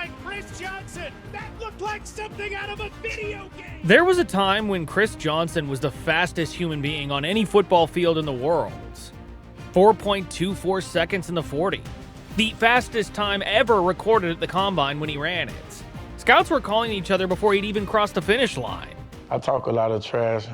by Chris Johnson. That looked like something out of a video game. There was a time when Chris Johnson was the fastest human being on any football field in the world. 4.24 seconds in the 40. The fastest time ever recorded at the combine when he ran it. Scouts were calling each other before he'd even crossed the finish line. I talk a lot of trash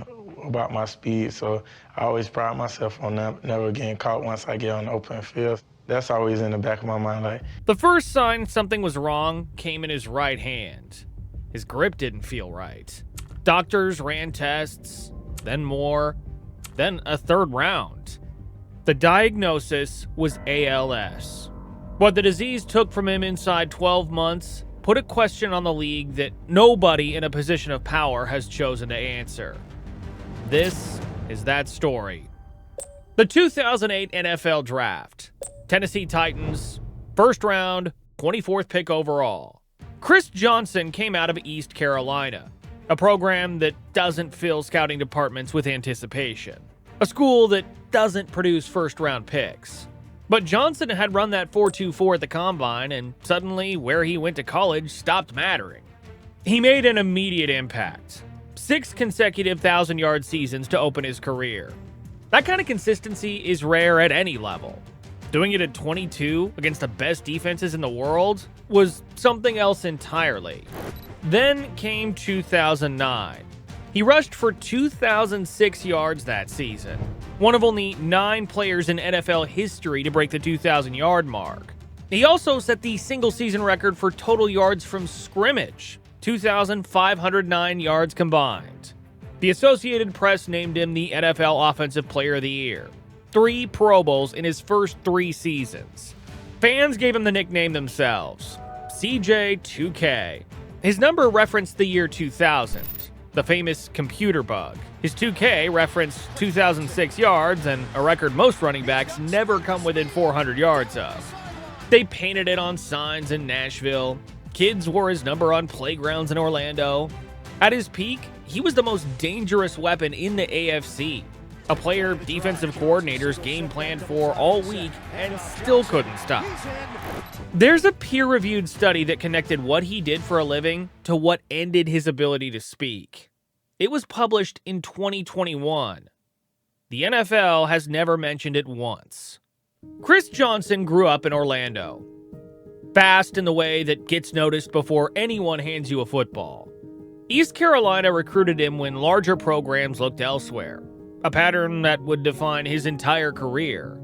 about my speed, so I always pride myself on never getting caught once I get on the open field. That's always in the back of my mind. Like, the first sign something was wrong came in his right hand. His grip didn't feel right. Doctors ran tests, then more, then a third round. The diagnosis was ALS. What the disease took from him inside 12 months put a question on the league that nobody in a position of power has chosen to answer. This is that story. The 2008 NFL Draft. Tennessee Titans, first round, 24th pick overall. Chris Johnson came out of East Carolina, a program that doesn't fill scouting departments with anticipation. A school that doesn't produce first-round picks. But Johnson had run that 4.24 at the combine, and suddenly where he went to college stopped mattering. He made an immediate impact. 6 consecutive 1,000-yard seasons to open his career. That kind of consistency is rare at any level. Doing it at 22 against the best defenses in the world was something else entirely. Then came 2009. He rushed for 2,006 yards that season, one of only 9 players in NFL history to break the 2,000-yard mark. He also set the single-season record for total yards from scrimmage, 2,509 yards combined. The Associated Press named him the NFL Offensive Player of the Year. 3 Pro Bowls in his first 3 seasons. Fans gave him the nickname themselves, CJ2K. His number referenced the year 2000, the famous computer bug. His 2K referenced 2,006 yards and a record most running backs never come within 400 yards of. They painted it on signs in Nashville. Kids wore his number on playgrounds in Orlando. At his peak, he was the most dangerous weapon in the AFC. A player defensive coordinators game planned for all week and still couldn't stop. There's a peer-reviewed study that connected what he did for a living to what ended his ability to speak. It was published in 2021. The NFL has never mentioned it once. Chris Johnson grew up in Orlando. Fast in the way that gets noticed before anyone hands you a football. East Carolina recruited him when larger programs looked elsewhere. A pattern that would define his entire career.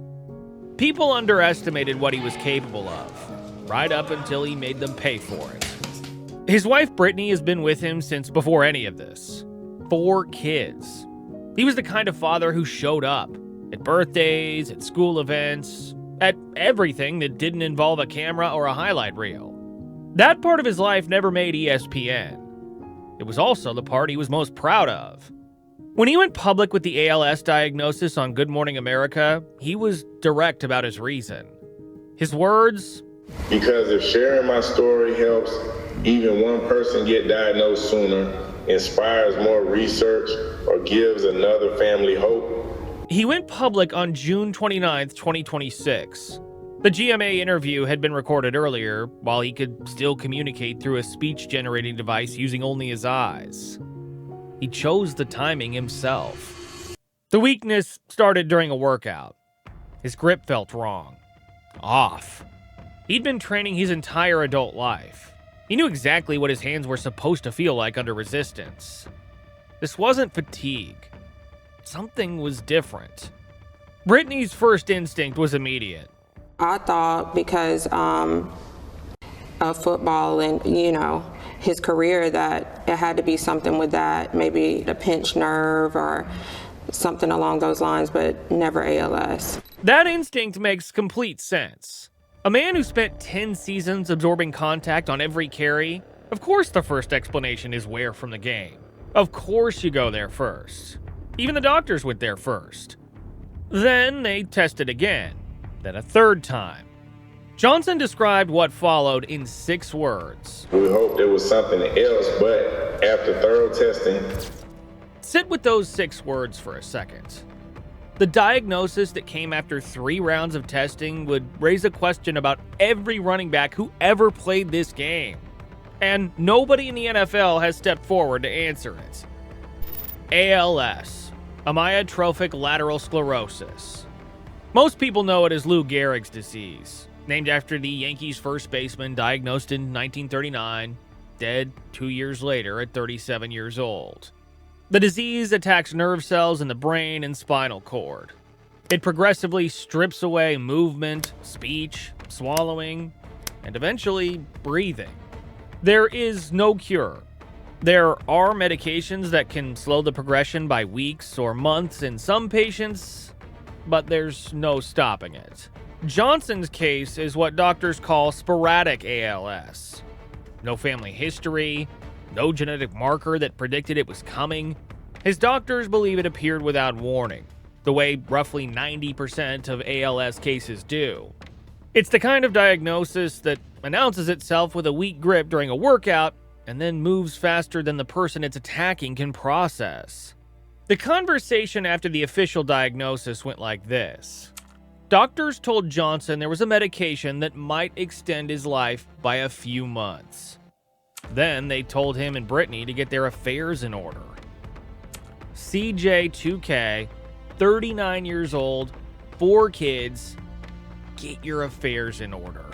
People underestimated what he was capable of, right up until he made them pay for it. His wife Brittany has been with him since before any of this. 4 kids. He was the kind of father who showed up at birthdays, at school events, at everything that didn't involve a camera or a highlight reel. That part of his life never made ESPN. It was also the part he was most proud of. When he went public with the ALS diagnosis on Good Morning America, he was direct about his reason. His words, "Because if sharing my story helps even one person get diagnosed sooner, inspires more research, or gives another family hope." He went public on June 29th, 2026. The GMA interview had been recorded earlier, while he could still communicate through a speech-generating device using only his eyes. He chose the timing himself. The weakness started during a workout. His grip felt wrong. Off. He'd been training his entire adult life. He knew exactly what his hands were supposed to feel like under resistance. This wasn't fatigue. Something was different. Brittany's first instinct was immediate. I thought because of football and, his career, that it had to be something with that, maybe a pinched nerve or something along those lines, but never ALS. That instinct makes complete sense. A man who spent 10 seasons absorbing contact on every carry, of course the first explanation is wear from the game. Of course you go there first. Even the doctors went there first. Then they tested again, then a third time. Johnson described what followed in 6 words. "We hoped it was something else, but after thorough testing..." Sit with those 6 words for a second. The diagnosis that came after 3 rounds of testing would raise a question about every running back who ever played this game. And nobody in the NFL has stepped forward to answer it. ALS, amyotrophic lateral sclerosis. Most people know it as Lou Gehrig's disease, named after the Yankees' first baseman diagnosed in 1939, dead 2 years later at 37 years old. The disease attacks nerve cells in the brain and spinal cord. It progressively strips away movement, speech, swallowing, and eventually breathing. There is no cure. There are medications that can slow the progression by weeks or months in some patients, but there's no stopping it. Johnson's case is what doctors call sporadic ALS. No family history, no genetic marker that predicted it was coming. His doctors believe it appeared without warning, the way roughly 90% of ALS cases do. It's the kind of diagnosis that announces itself with a weak grip during a workout and then moves faster than the person it's attacking can process. The conversation after the official diagnosis went like this. Doctors told Johnson there was a medication that might extend his life by a few months. Then they told him and Brittany to get their affairs in order. CJ2K, 39 years old, 4 kids, get your affairs in order.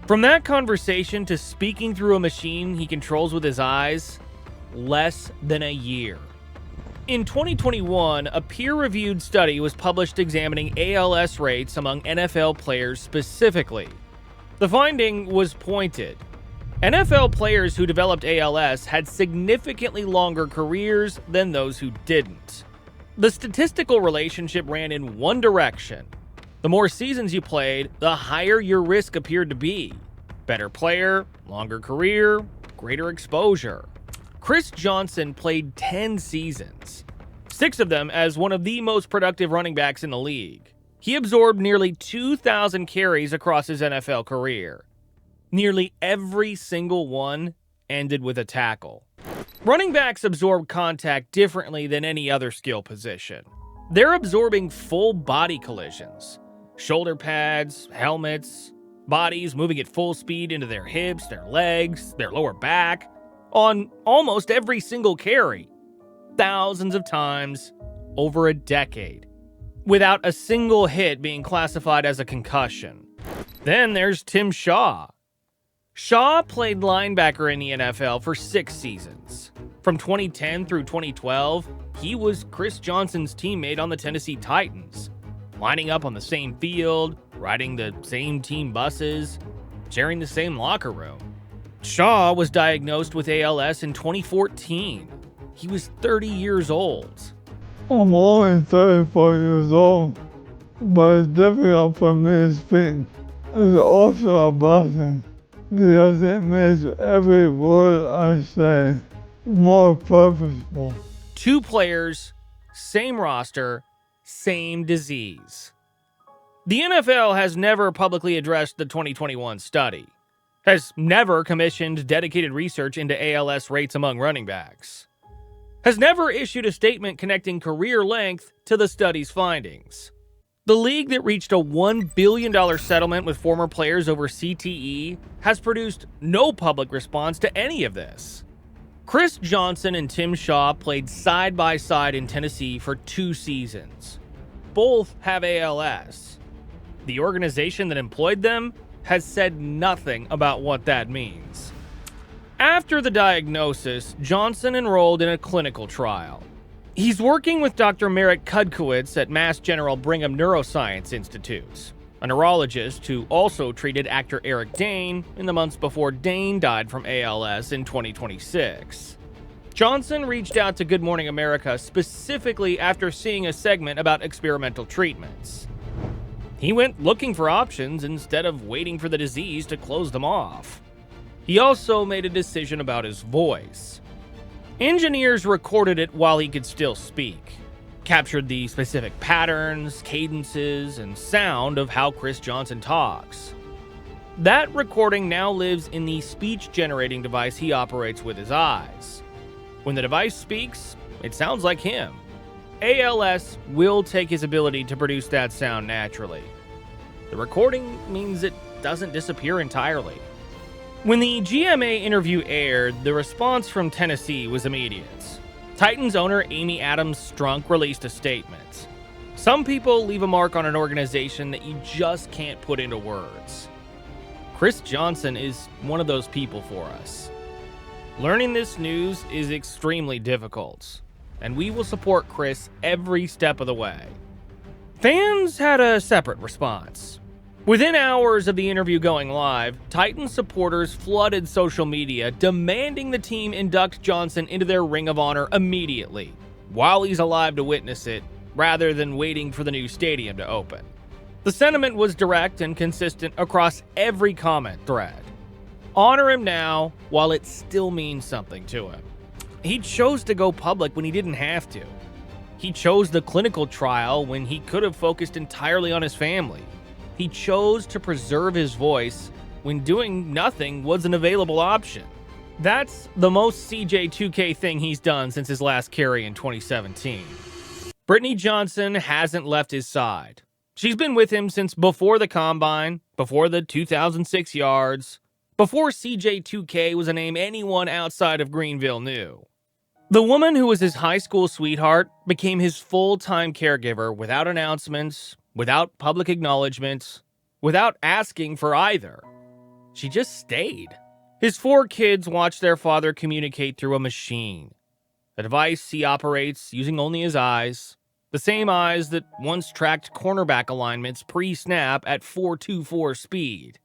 From that conversation to speaking through a machine he controls with his eyes, less than a year. In 2021, a peer-reviewed study was published examining ALS rates among NFL players specifically. The finding was pointed. NFL players who developed ALS had significantly longer careers than those who didn't. The statistical relationship ran in one direction. The more seasons you played, the higher your risk appeared to be. Better player, longer career, greater exposure. Chris Johnson played 10 seasons, 6 of them as one of the most productive running backs in the league. He absorbed nearly 2,000 carries across his NFL career. Nearly every single one ended with a tackle. Running backs absorb contact differently than any other skill position. They're absorbing full body collisions, shoulder pads, helmets, bodies moving at full speed into their hips, their legs, their lower back, on almost every single carry, thousands of times over a decade, without a single hit being classified as a concussion. Then there's Tim Shaw. Shaw played linebacker in the NFL for 6 seasons. From 2010 through 2012, he was Chris Johnson's teammate on the Tennessee Titans, lining up on the same field, riding the same team buses, sharing the same locker room. Shaw was diagnosed with ALS in 2014. He was 30 years old. I'm only 34 years old, but it's difficult for me to speak. It's also a blessing because it makes every word I say more purposeful. 2 players, same roster, same disease. The NFL has never publicly addressed the 2021 study, has never commissioned dedicated research into ALS rates among running backs, has never issued a statement connecting career length to the study's findings. The league that reached a $1 billion settlement with former players over CTE has produced no public response to any of this. Chris Johnson and Tim Shaw played side by side in Tennessee for 2 seasons. Both have ALS. The organization that employed them has said nothing about what that means. After the diagnosis, Johnson enrolled in a clinical trial. He's working with Dr. Merritt Kudkowitz at Mass General Brigham Neuroscience Institute, a neurologist who also treated actor Eric Dane in the months before Dane died from ALS in 2026. Johnson reached out to Good Morning America specifically after seeing a segment about experimental treatments. He went looking for options instead of waiting for the disease to close them off. He also made a decision about his voice. Engineers recorded it while he could still speak, captured the specific patterns, cadences, and sound of how Chris Johnson talks. That recording now lives in the speech-generating device he operates with his eyes. When the device speaks, it sounds like him. ALS will take his ability to produce that sound naturally. The recording means it doesn't disappear entirely. When the GMA interview aired, the response from Tennessee was immediate. Titans owner Amy Adams Strunk released a statement. Some people leave a mark on an organization that you just can't put into words. Chris Johnson is one of those people for us. Learning this news is extremely difficult, and we will support Chris every step of the way. Fans had a separate response. Within hours of the interview going live, Titans supporters flooded social media demanding the team induct Johnson into their Ring of Honor immediately, while he's alive to witness it, rather than waiting for the new stadium to open. The sentiment was direct and consistent across every comment thread. Honor him now while it still means something to him. He chose to go public when he didn't have to. He chose the clinical trial when he could have focused entirely on his family. He chose to preserve his voice when doing nothing was an available option. That's the most CJ2K thing he's done since his last carry in 2017. Brittany Johnson hasn't left his side. She's been with him since before the Combine, before the 2006 yards, before CJ2K was a name anyone outside of Greenville knew. The woman who was his high school sweetheart became his full-time caregiver without announcements, without public acknowledgement, without asking for either. She just stayed. His 4 kids watch their father communicate through a machine, a device he operates using only his eyes, the same eyes that once tracked cornerback alignments pre-snap at 4.24 speed.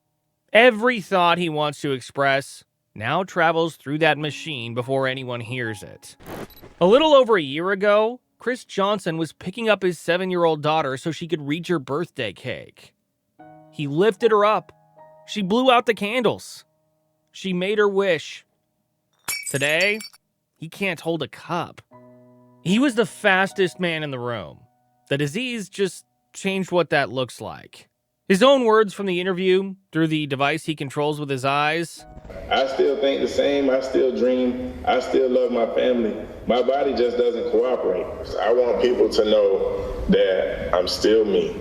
Every thought he wants to express now travels through that machine before anyone hears it. A little over a year ago, Chris Johnson was picking up his 7-year-old daughter so she could reach her birthday cake. He lifted her up. She blew out the candles. She made her wish. Today, he can't hold a cup. He was the fastest man in the room. The disease just changed what that looks like. His own words from the interview, through the device he controls with his eyes. I still think the same. I still dream. I still love my family. My body just doesn't cooperate. I want people to know that I'm still me.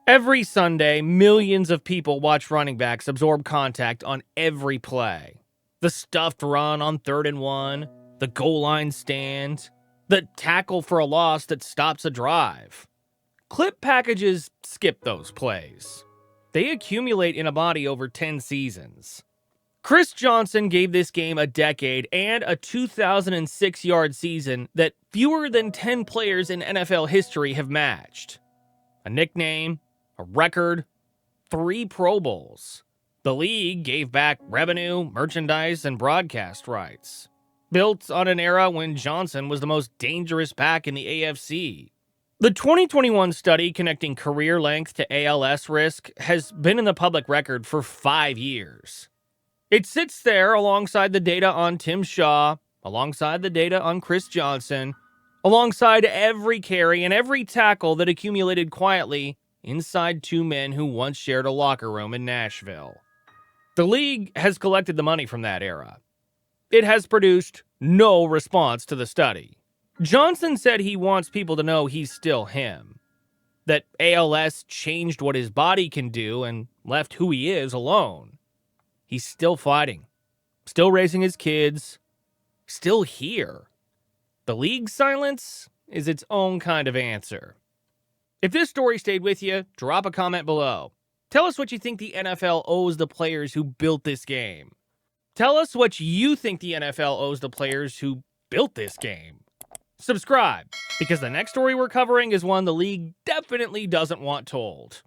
Every Sunday, millions of people watch running backs absorb contact on every play. The stuffed run on 3rd and 1, the goal line stand, the tackle for a loss that stops a drive. Clip packages skip those plays. They accumulate in a body over 10 seasons. Chris Johnson gave this game a decade and a 2,006-yard season that fewer than 10 players in NFL history have matched. A nickname, a record, 3 Pro Bowls. The league gave back revenue, merchandise, and broadcast rights. Built on an era when Johnson was the most dangerous back in the AFC. The 2021 study connecting career length to ALS risk has been in the public record for 5 years. It sits there alongside the data on Tim Shaw, alongside the data on Chris Johnson, alongside every carry and every tackle that accumulated quietly inside 2 men who once shared a locker room in Nashville. The league has collected the money from that era. It has produced no response to the study. Johnson said he wants people to know he's still him, that ALS changed what his body can do and left who he is alone. He's still fighting, still raising his kids, still here. The league's silence is its own kind of answer. If this story stayed with you, drop a comment below. Tell us what you think the NFL owes the players who built this game. Tell us what you think the NFL owes the players who built this game. Subscribe, because the next story we're covering is one the league definitely doesn't want told.